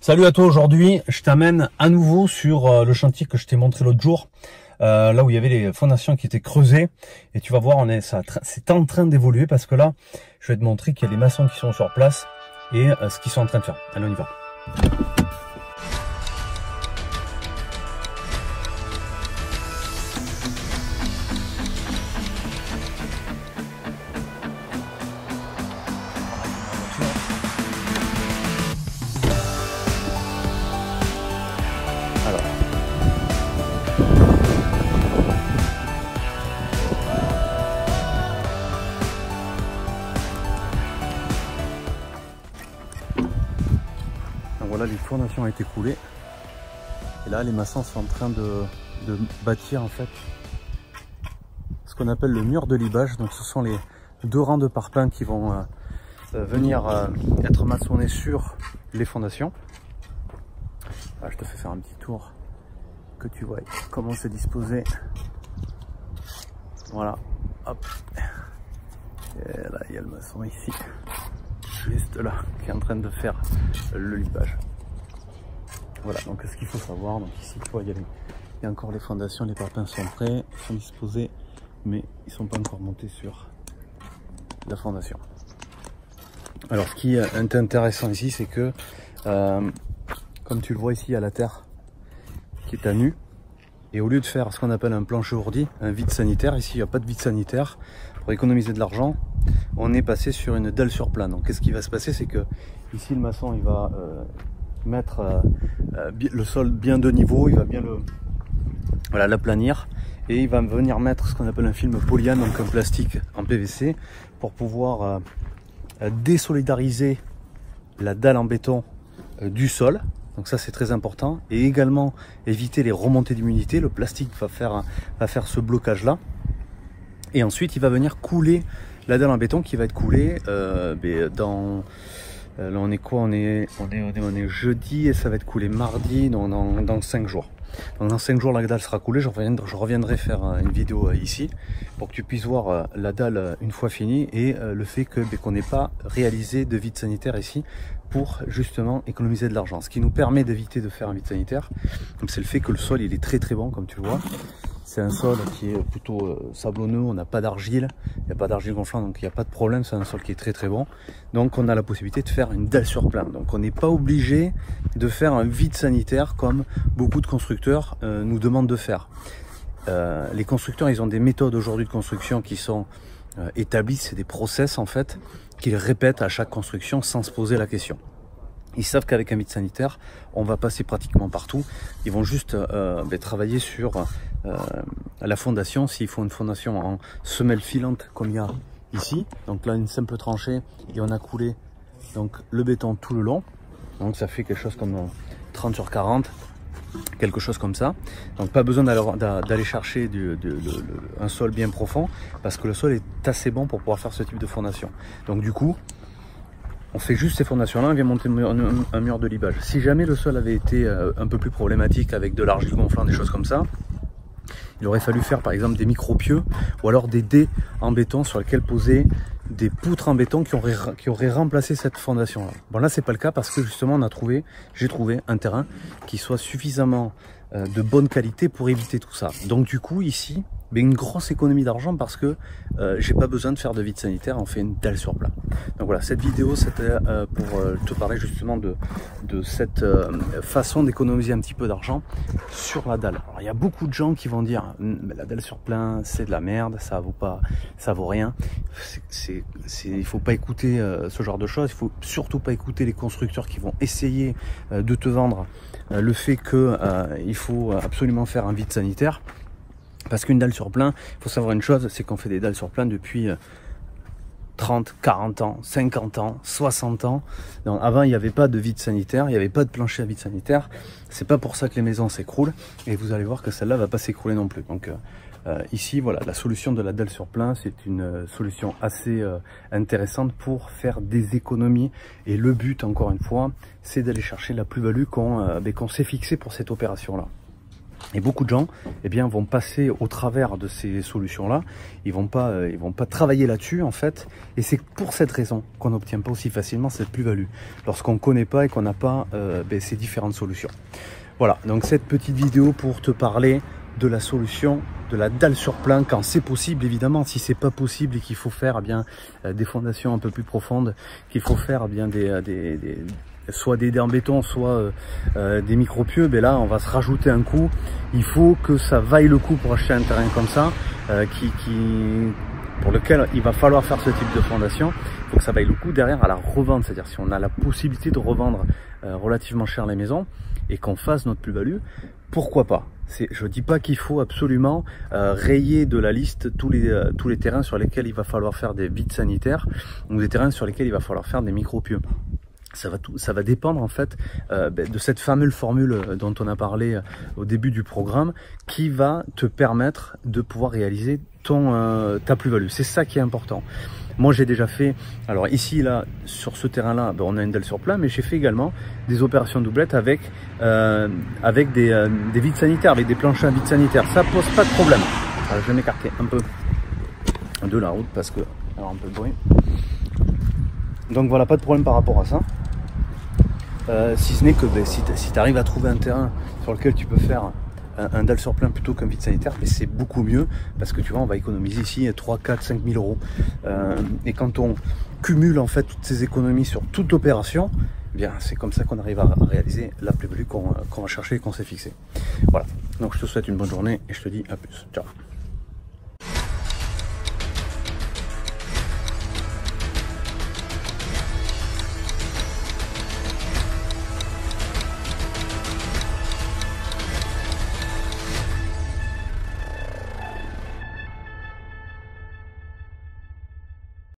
Salut à toi, aujourd'hui je t'amène à nouveau sur le chantier que je t'ai montré l'autre jour, là où il y avait les fondations qui étaient creusées, et tu vas voir, c'est en train d'évoluer parce que là je vais te montrer qu'il y a des maçons qui sont sur place et ce qu'ils sont en train de faire. Allez, on y va. Voilà, les fondations ont été coulées et là les maçons sont en train de bâtir en fait ce qu'on appelle le mur de libage. Donc ce sont les deux rangs de parpaings qui vont venir être maçonnés sur les fondations. Là, je te fais faire un petit tour que tu vois comment c'est disposé. Voilà, hop, et là il y a le maçon ici juste là qui est en train de faire le libage. Voilà, donc ce qu'il faut savoir, donc ici tu vois il y a encore les fondations, les parpaings sont prêts, ils sont disposés, mais ils sont pas encore montés sur la fondation. Alors ce qui est intéressant ici, c'est que comme tu le vois ici, il y a la terre qui est à nu, et au lieu de faire ce qu'on appelle un plancher ourdi, un vide sanitaire, ici il n'y a pas de vide sanitaire. Pour économiser de l'argent, on est passé sur une dalle sur plan. Donc qu'est-ce qui va se passer, c'est que ici le maçon il va mettre le sol bien de niveau, il va bien l'aplanir, et il va venir mettre ce qu'on appelle un film polyane, donc un plastique en PVC, pour pouvoir désolidariser la dalle en béton du sol. Donc ça c'est très important, et également éviter les remontées d'humidité. Le plastique va faire ce blocage là, et ensuite il va venir couler la dalle en béton qui va être coulée dans... Là on est quoi, on est jeudi, et ça va être coulé mardi, dans 5 jours. Donc dans 5 jours la dalle sera coulée, je reviendrai faire une vidéo ici pour que tu puisses voir la dalle une fois finie, et le fait qu'on n'ait pas réalisé de vide sanitaire ici pour justement économiser de l'argent. Ce qui nous permet d'éviter de faire un vide sanitaire, c'est le fait que le sol il est très bon, comme tu le vois. C'est un sol qui est plutôt sablonneux, on n'a pas d'argile, il n'y a pas d'argile gonflante, donc il n'y a pas de problème, c'est un sol qui est très bon. Donc on a la possibilité de faire une dalle sur plan. Donc on n'est pas obligé de faire un vide sanitaire comme beaucoup de constructeurs nous demandent de faire. Les constructeurs, ils ont des méthodes aujourd'hui de construction qui sont établies, c'est des process en fait, qu'ils répètent à chaque construction sans se poser la question. Ils savent qu'avec un vide sanitaire, on va passer pratiquement partout. Ils vont juste travailler sur la fondation. S'ils font une fondation en semelle filante comme il y a ici, donc là une simple tranchée, et on a coulé donc le béton tout le long. Donc ça fait quelque chose comme 30 sur 40, quelque chose comme ça. Donc pas besoin d'aller chercher un sol bien profond, parce que le sol est assez bon pour pouvoir faire ce type de fondation. Donc du coup, on fait juste ces fondations-là, on vient monter un mur de libage. Si jamais le sol avait été un peu plus problématique avec de l'argile gonflante, des choses comme ça, il aurait fallu faire par exemple des micro-pieux, ou alors des dés en béton sur lesquels poser des poutres en béton qui auraient remplacé cette fondation-là. Bon, là c'est pas le cas, parce que justement j'ai trouvé un terrain qui soit suffisamment de bonne qualité pour éviter tout ça. Donc du coup ici, une grosse économie d'argent, parce que j'ai pas besoin de faire de vide sanitaire, on fait une dalle sur plat. Donc voilà, cette vidéo c'était pour te parler justement de cette façon d'économiser un petit peu d'argent sur la dalle. Alors il y a beaucoup de gens qui vont dire mais la dalle sur plein c'est de la merde, ça vaut rien. Il faut pas écouter ce genre de choses, il faut surtout pas écouter les constructeurs qui vont essayer de te vendre le fait que il faut absolument faire un vide sanitaire. Parce qu'une dalle sur plein, il faut savoir une chose, c'est qu'on fait des dalles sur plein depuis 30, 40 ans, 50 ans, 60 ans. Donc avant, il n'y avait pas de vide sanitaire, il n'y avait pas de plancher à vide sanitaire. C'est pas pour ça que les maisons s'écroulent. Et vous allez voir que celle-là va pas s'écrouler non plus. Donc ici, voilà, la solution de la dalle sur plein, c'est une solution assez intéressante pour faire des économies. Et le but, encore une fois, c'est d'aller chercher la plus-value qu'on s'est fixé pour cette opération-là. Et beaucoup de gens eh bien, vont passer au travers de ces solutions-là. Ils vont pas travailler là-dessus, en fait. Et c'est pour cette raison qu'on n'obtient pas aussi facilement cette plus-value. Lorsqu'on ne connaît pas et qu'on n'a pas ces différentes solutions. Voilà, donc cette petite vidéo pour te parler de la solution de la dalle sur plein quand c'est possible, évidemment. Si c'est pas possible et qu'il faut faire des fondations un peu plus profondes, qu'il faut faire soit des dés en béton, soit des micro-pieux, ben là on va se rajouter un coût. Il faut que ça vaille le coup pour acheter un terrain comme ça, pour lequel il va falloir faire ce type de fondation. Il faut que ça vaille le coup derrière à la revente, c'est-à-dire si on a la possibilité de revendre relativement cher les maisons et qu'on fasse notre plus-value, pourquoi pas? Je ne dis pas qu'il faut absolument rayer de la liste tous les terrains sur lesquels il va falloir faire des vides sanitaires ou des terrains sur lesquels il va falloir faire des micro-pieux. Ça va dépendre en fait de cette fameuse formule dont on a parlé au début du programme qui va te permettre de pouvoir réaliser ta plus-value. C'est ça qui est important. Moi j'ai déjà fait, alors ici là sur ce terrain là on a une dalle sur plein, mais j'ai fait également des opérations doublette avec des vides sanitaires, avec des planchers à vides sanitaires. Ça pose pas de problème. Alors, je vais m'écarter un peu de la route parce que alors un peu de bruit. Donc voilà, pas de problème par rapport à ça. Si ce n'est que si tu arrives à trouver un terrain sur lequel tu peux faire un dalle sur plein plutôt qu'un vide sanitaire, mais c'est beaucoup mieux parce que tu vois, on va économiser ici 3, 4, 5 000 euros. Et quand on cumule en fait toutes ces économies sur toute opération, eh bien c'est comme ça qu'on arrive à réaliser la plus-value qu'on va chercher et qu'on s'est fixé. Voilà, donc je te souhaite une bonne journée et je te dis à plus. Ciao.